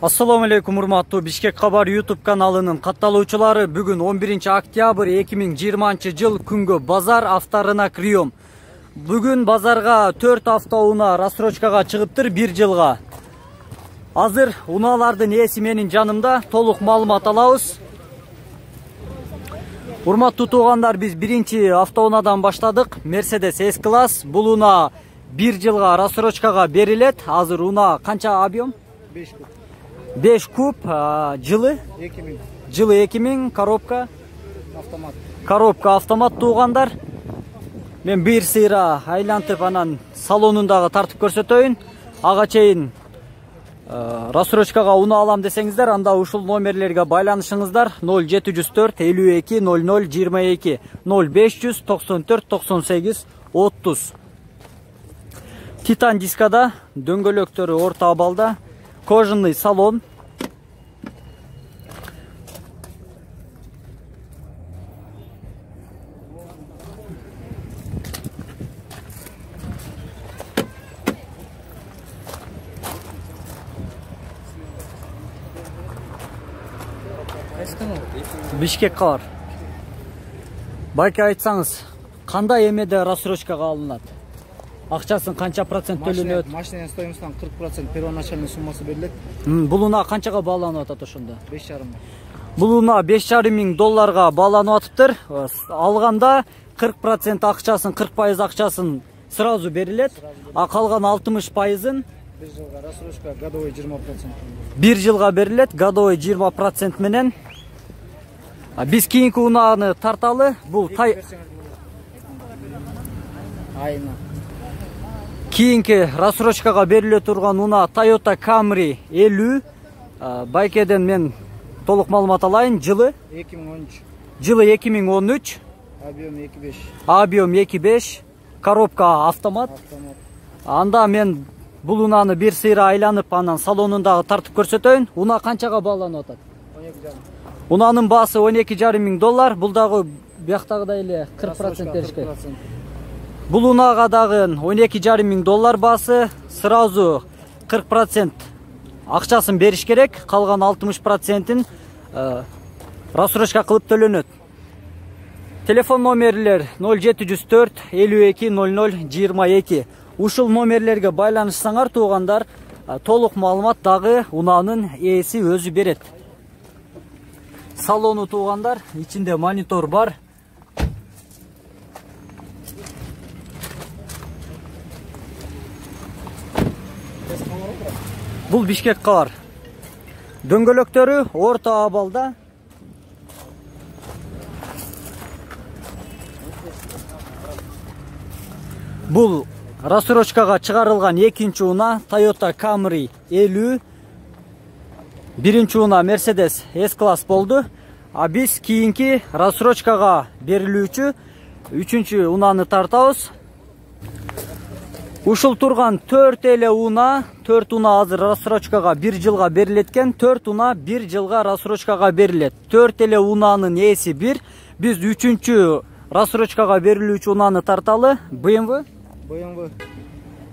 Assalamu alaikum урматтуу Бишкек Кабар YouTube каналынын катталуучулары. Бүгүн 11 октябрь 2020 жыл күнгө базар авторуна кирем. Бүгүн базарга 4 авто уна рассрочкага чыгыптыр 1 жылга. Азыр унаалардын ээси менин жанымда, толук маалымат алабыз. Урматтуу туугандар, биз биринчи автоунадан баштадык. Mercedes S-класс. Бул уна 1 жылга рассрочкага берилет. Азыр уна канча объем? 5 куб. 5 куб, жылы 2000. Жылы 2000, коробка Автомат. Коробка автомат туугандар. Мен бир сыйра айлантып анан салонундагы тартып көрсөтөйүн. Ага чейин рассрочкага уна алам десеңиздер, анда ушул номерлерге байланышыңыздар. 0704 52 00 22 0500 94 98 30. Титан дискада, дөңгөлөктөрү орто абалда, кожаный салон. Бишкек Кабар. Байке айтсаңыз, кандай эмеде рассрочкага алынат? Акчасын канча процент төлөнөт? Машинанын стоимостунан 40% первоначальный суммасы берилет. Бул уна канчага бааланып атат ошондо? 5,5. Бул уна 5,5 миң долларга бааланып атыптыр. Алганда 40% акчасын, 40% акчасын сразу берилет. А калган 60%-ын 1 жылга рассрочка годовой 20%. 1 жылга берилет, годовой 20% менен. Биз кийинки унааны тарталы. Бул Айына. Кийинки рассрочкага бериле турган уна Toyota Camry 50. Байкеден мен толук маалымат алайын. Жылы 2013. Жылы 2013. Объем 2,5. Объем 2,5. Коробка автомат. Анда мен бул унаны бир сыйра айланып, анан салонундагы тартып көрсөтөйүн. Уна канчага бааланып атат? 12,5. Унанын баасы 12,5 миң доллар. Бул дагы бияктагыдай эле 40% беришкен. Бул унага дагы 12,5 миң доллар баасы, сразу 40% акчасын бериш керек, калган 60%-ин рассрочка кылып төлөнөт. Телефон номерлер 0704 52 00 22. Ушул номерлерге байланышсаңар туугандар, толук маалымат дагы унаанын ээси өзү берет. Салону туугандар, ичинде монитор бар. Бул Бишкек Кабар. Дөңгөлөктөрү орто абалда. Бул рассрочкага чыгарылган экинчи уна Toyota Camry 50. Биринчи уна Mercedes S-класс болду. А биз кийинки рассрочкага берилүүчү 3-чү унаны тартабыз. Ушул турган 4 эле уна, 4 уна азыр рассрочкага 1 жылга берилеткен, 4 уна 1 жылга рассрочкага берилет. 4 эле унанын ээси 1. Биз 3-чү рассрочкага берилүүчү унаны тарталы. BMW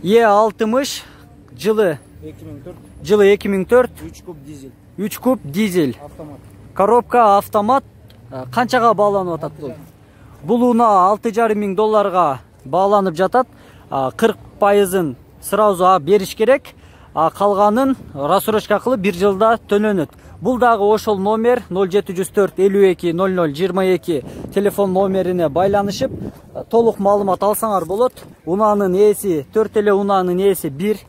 E60 жылы 2004. Жылы 2004. 3 куб дизель. 3 куб дизель. Автомат. Коробка автомат. Канчага бааланып атат бул? Бул уна 6,5 миң долларга бааланып жатат. 40%-ын сразу бериш керек. Калганын рассрочка кылып 1 жылда төлөнөт. Бул дагы ошол номер 0704 52 00 22 телефон номерине байланышып, толук маалымат алсаңар болот. Унаанын ээси, 4 эле унаанын ээси 1.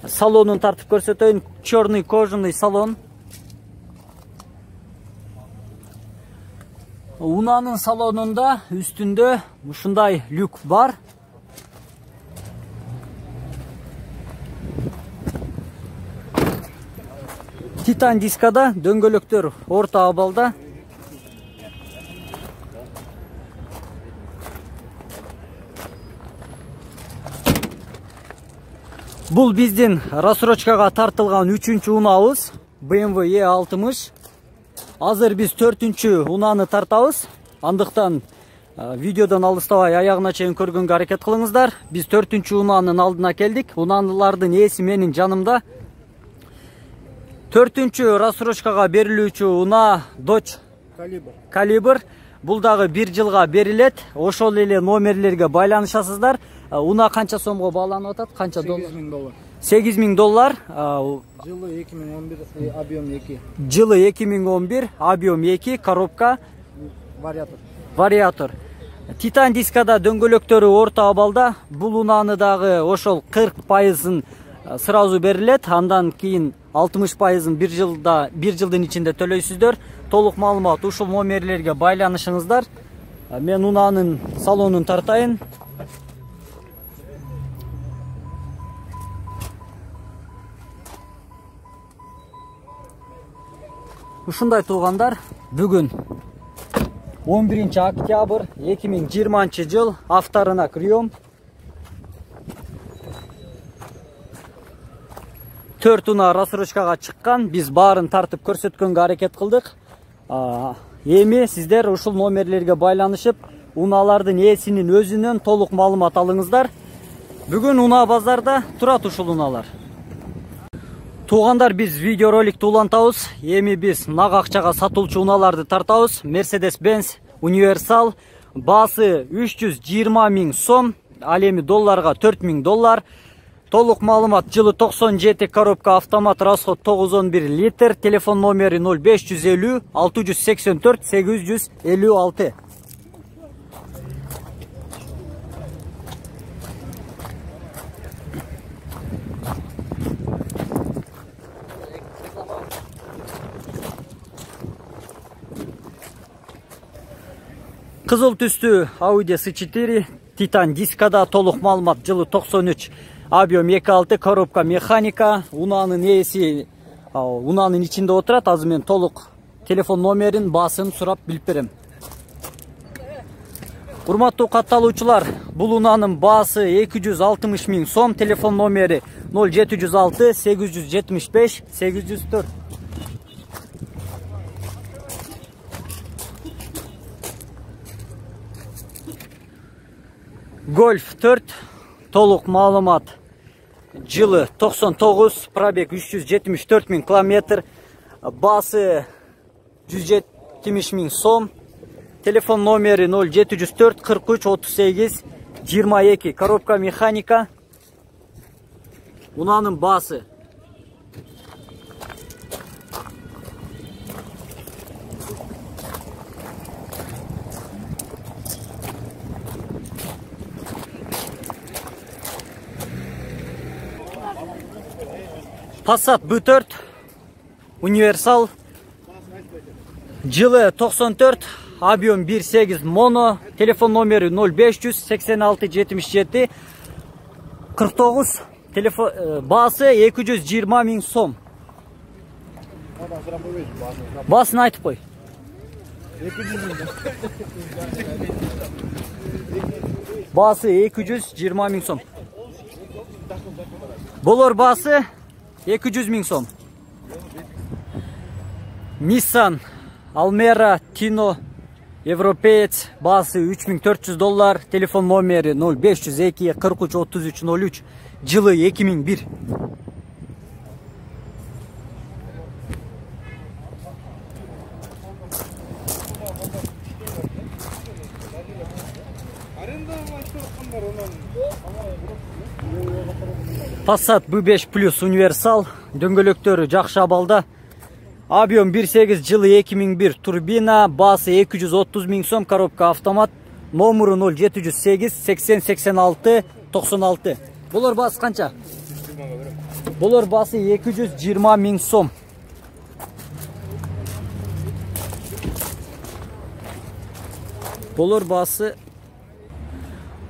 Салонун тартып көрсөтөйүн. Чёрный кожаный салон. Унаанын салонунда үстүндө ушундай люк бар. Титан дискада, дөңгөлөктөр орто абалда. Бул биздин рассрочкага тартылган 3-чү унаабыз, BMW E60. Азыр биз 4-чү унаны тартабыз. Андыктан видеодон алыстабай аягына чейин көргөнгө аракет кылыңыздар. Биз 4-чү унаанын алдына келдик. Унаалардын ээси менин жанымда. 4-чү рассрочкага берилүүчү унаа Dodge Caliber. Бул дагы 1 жылга берилет. Ошол эле номерлерге байланышасыздар. Унаа канча сомго бааланып атат? Канча доллар? $8,000. $8,000. Жылы 2011, объем 2. Жылы 2011, объем 2, коробка, вариатор. Титан дискада дөңгөлөктөрү орто абалда. Бул унааны дагы ошол 40%-ын сразу берилет. Андан кийин 60%-ын 1 жылдын ичинде төлөйсүздөр. Толук маалымат ушул номерлерге байланышыңыздар. Мен унаанын салонун тартайын. Ушундай туугандар, бүгүн 11 октябрь 2020 жыл авторынак рүйөм. 4 унаа рассрочкага чыккан, биз баарын тартып көрсөткөнгө аракет кылдык. Эми сиздер ушул номерлерге байланышып, унаалардын ээсинин өзүнөн толук маалымат алыңыздар. Бүгүн унаа базарда турат ушул унаалар. Туугандар, биз видеороликти улантабыз. Эми биз нак акчага сатылчу унааларды тартабыз. Mercedes-Benz Universal баасы 320 000 сом, ал эми долларга $4,000. Толук маалымат жылы 97, коробка автомат, расход 911 литр, телефон номери 0550 684 856. Кызыл түстүү Audi S4 Titan дискада, толук маалымат жылы 93, объем 2.6, коробка механика. Унаанын ээси унаанын ичинде отурат. Азыр мен толук телефон номерин, баасын сурап билип берем. Урматтуу катталуучулар, бул унаанын баасы 260 000 сом, телефон номери 0706 875 804. Golf 4, толук маалымат жылы 99, пробег 374 000 километр, баасы 170 000 сом, телефон номери 0704 43 38 22, коробка механика. Унаанын баасы Passat B4 Universal жылы 94, объем 1.8 моно, телефон номери 0500 86 77 49, телефон баасы 220 000 сом. Баасын айтып кой. Баасы 220 000 сом. Болор баасы 200 000 сом. Nissan Almera Tino Европеец, баасы $3400, телефон номери 0502 43 33 03, жылы 2001. Passat B5 Plus Universal, дөңгөлөктөрү жакшы абалда. Объем 1.8, жылы 2001, турбина, баасы 230 000 сом, коробка автомат, номеру 0708 80 86 96. Болор баасы канча? Болор баасы 220 000 сом. Болор баасы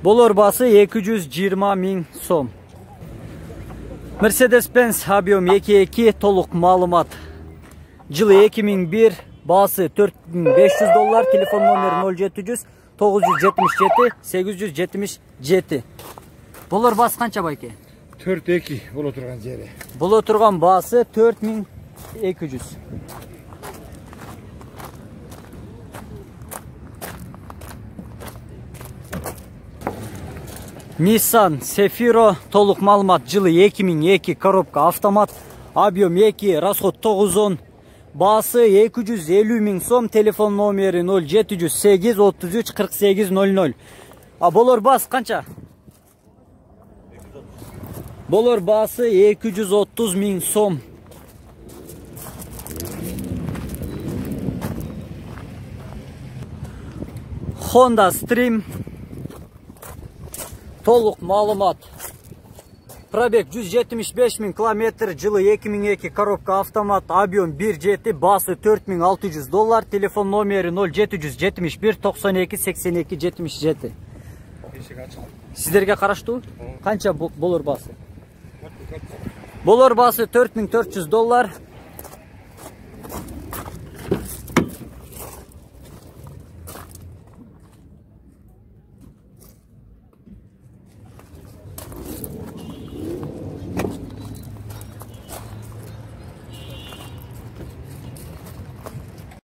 220 000 сом. Mercedes-Benz объем 2.2, толук маалымат жылы 2001, баасы $4500, телефон номери 0700 977 877. Болор баасы канча байке? 4.2 боло турган жери. Боло турган баасы 4200. Nissan Sefiro, толук маалымат жылы 2002, коробка автомат, Объем 2, расход 910. Басы 250 миң сом, телефон номері 0708 33 48 00. А болор бас қанша? Болор басы 230 миң сом. Honda Stream. Толық малымат. Пробег 175 миң километр, жылы 2002, коробка автомат, объем 1.7, басы 4600 доллар, телефон номері 0771 92 82 77. Сіздерге қарашту? Қанша болор басы? Болор басы 4400 доллар.